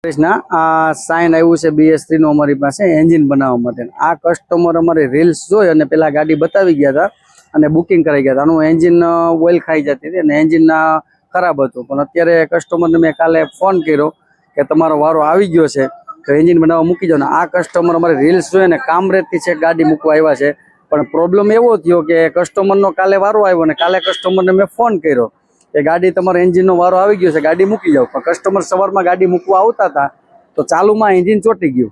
આ સાઇન આવ્યું છે BS3 નું અમારી પાસે એન્જિન બનાવવા માટે। આ કસ્ટમર અમારી રીલ્સ જોઈ અને પેલા ગાડી બતાવી ગયા હતા અને બુકિંગ કરાવી ગયા હતા। આનું એન્જિન ઓઇલ ખાઈ જતી હતી અને એન્જિન ખરાબ હતું, પણ અત્યારે કસ્ટમરને મેં કાલે ફોન કર્યો કે તમારો વારો આવી ગયો છે તો એન્જિન બનાવવા મૂકી જાઓ ને। આ કસ્ટમર અમારી રીલ્સ જોઈ અને કામરેજથી છે ગાડી મૂકવા આવ્યા છે, પણ પ્રોબ્લેમ એવો થયો કે કસ્ટમરનો કાલે વારો આવ્યો ને કાલે કસ્ટમરને મેં ફોન કર્યો કે ગાડી તમારા એન્જિનનો વારો આવી ગયો છે, ગાડી મૂકી જાઓ। પણ કસ્ટમર સવારમાં ગાડી મૂકવા આવતા હતા તો ચાલુમાં એન્જિન ચોટી ગયું,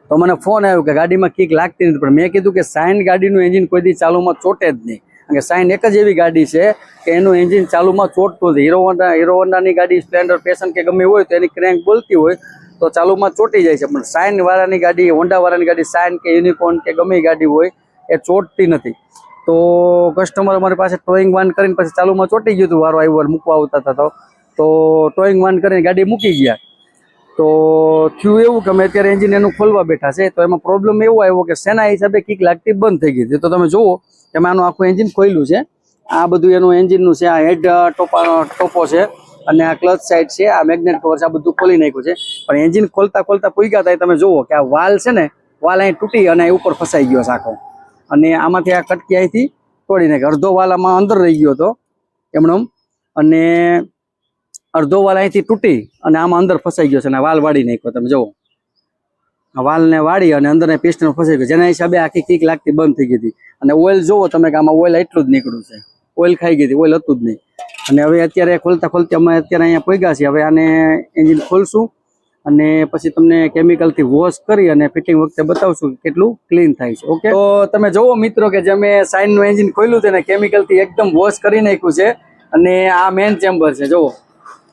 તો મને ફોન આવ્યો કે ગાડીમાં કિક લાગતી નથી। પણ મેં કીધું કે સાઇન ગાડીનું એન્જિન કોઈ દી ચાલુમાં ચોટે જ નહીં, કારણ કે સાઇન એક જ એવી ગાડી છે કે એનું એન્જિન ચાલુમાં ચોટતું નથી। હીરો હોન્ડાની ગાડી, સ્પ્લેન્ડર, પેશન કે ગમે હોય તો એની ક્રેન્ક બોલતી હોય તો ચાલુમાં ચોટી જાય છે, પણ સાઇન વાળાની ગાડી, હોન્ડા વાળાની ગાડી, સાઇન કે યુનિકોર્ન કે ગમે ગાડી હોય એ ચોટતી નથી। તો કસ્ટમર અમારી પાસે ટોઈંગ વાન કરીને પછી ચાલુમાં ચોટી ગયું હતું, વારો આવ્યો મૂકવા આવતા હતા તો ટોઈંગ વાન કરીને ગાડી મૂકી ગયા। તો થયું એવું કે અમે અત્યારે એન્જિન એનું ખોલવા બેઠા છે, તો એમાં પ્રોબ્લેમ એવો આવ્યો કે શેના હિસાબે કિક લાગતી બંધ થઈ ગઈ હતી। તો તમે જુઓ કે મેં આનું આખું એન્જિન ખોલ્યું છે, આ બધું એનું એન્જિનનું છે, આ હેડ ટોપો છે અને આ ક્લચ સાઈડ છે, આ મેગ્નેટ કવર છે, આ બધું ખોલી નાખ્યું છે। પણ એન્જિન ખોલતા પૂગ્યા હતા તમે જુઓ કે આ વાલ છે ને, વાલ અહીં તૂટી અને અહીં ઉપર ફસાઈ ગયો છે આખો, અને આમાંથી આ કટકી અહીંથી તોડી નાખી। અડધો વાલ આમાં અંદર રહી ગયો હતો એમણે, અને અડધો વાલ અહીંથી તૂટી અને આમાં અંદર ફસાઈ ગયો છે અને વાલ વાળી નાખ્યો। તમે જુઓ આ વાલને વાળી અને અંદર પિસ્ટન ફસાઈ ગયો, જેના હિસાબે આખી કિક લાગતી બંધ થઈ ગઈ હતી। અને ઓઇલ જોવો તમે કે આમાં ઓઇલ એટલું જ નીકળ્યું છે, ઓઇલ ખાઈ ગઈ હતી, ઓઇલ હતું જ નહીં। અને હવે અત્યારે ખોલતા અમે અત્યારે અહીંયા પહોંચ્યા છીએ, હવે આને એન્જિન ખોલશું અને પછી તમને કેમિકલથી વોશ કરી અને ફિટિંગ વખતે બતાવશું કેટલું ક્લીન થાય છે। ઓકે, તો તમે જુઓ મિત્રો કે જે મેં સાઇનનું એન્જિન ખોલ્યું છે ને કેમિકલથી એકદમ વોશ કરી નાખ્યું છે, અને આ મેન ચેમ્બર છે, જુઓ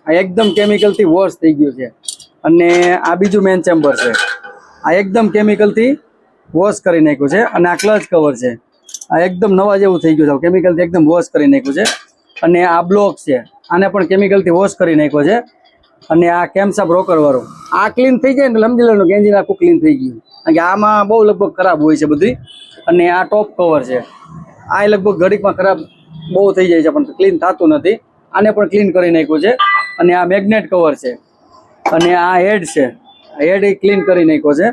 આ એકદમ કેમિકલથી વોશ થઈ ગયું છે, અને આ બીજું મેન ચેમ્બર છે, આ એકદમ કેમિકલથી વોશ કરી નાખ્યું છે। અને આ ક્લચ કવર છે, આ એકદમ નવા જેવું થઈ ગયું છે, કેમિકલથી એકદમ વોશ કરી નાખ્યું છે। અને આ બ્લોક છે, આને પણ કેમિકલથી વોશ કરી નાખ્યો છે। અને આ કેમ્સા બ્રોકર વાળો આ ક્લીન થઈ જાય ને સમજી લેવાનું કે એન્જિન આખું ક્લીન થઈ ગયું, કારણ કે આમાં બહુ લગભગ ખરાબ હોય છે બધી। અને આ ટોપ કવર છે, આ લગભગ ઘડીકમાં ખરાબ બહુ થઈ જાય છે પણ ક્લીન થતું નથી, આને પણ ક્લીન કરી નાખ્યું છે। અને આ મેગ્નેટ કવર છે, અને આ હેડ છે, હેડ એ ક્લીન કરી નાખ્યો છે।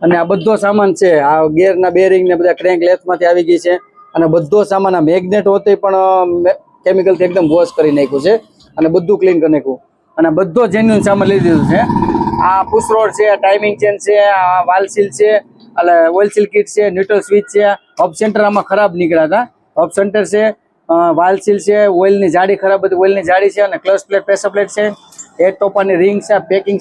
અને આ બધો સામાન છે, આ ગેરના બેરિંગ ને બધા ક્રેન્ક લેથમાંથી આવી ગઈ છે, અને બધો સામાન આ મેગ્નેટ હોતે પણ કેમિકલથી એકદમ વોશ કરી નાખ્યું છે અને બધું ક્લીન કરી નાખ્યું। અને બધો જેન્યુન સામાન લઈ દીધું છે। આ પુશ રોડ છે, ટાઈમિંગ ચેન છે, આ વાલ સીલ છે, એટલે ઓઇલ સીલ કિટ છે, ન્યુટ્રલ સ્વિચ છે, હબ સેન્ટર આમાં ખરાબ નીકળ્યા હતા, હબ સેન્ટર છે, વાલ સીલ છે, ઓઇલની જાડી ખરાબ હતી, ઓઇલની જાડી છે, અને ક્લચ પ્લેટ, પ્રેશર પ્લેટ છે, હેડ ટોપાની રિંગ છે, પેકિંગ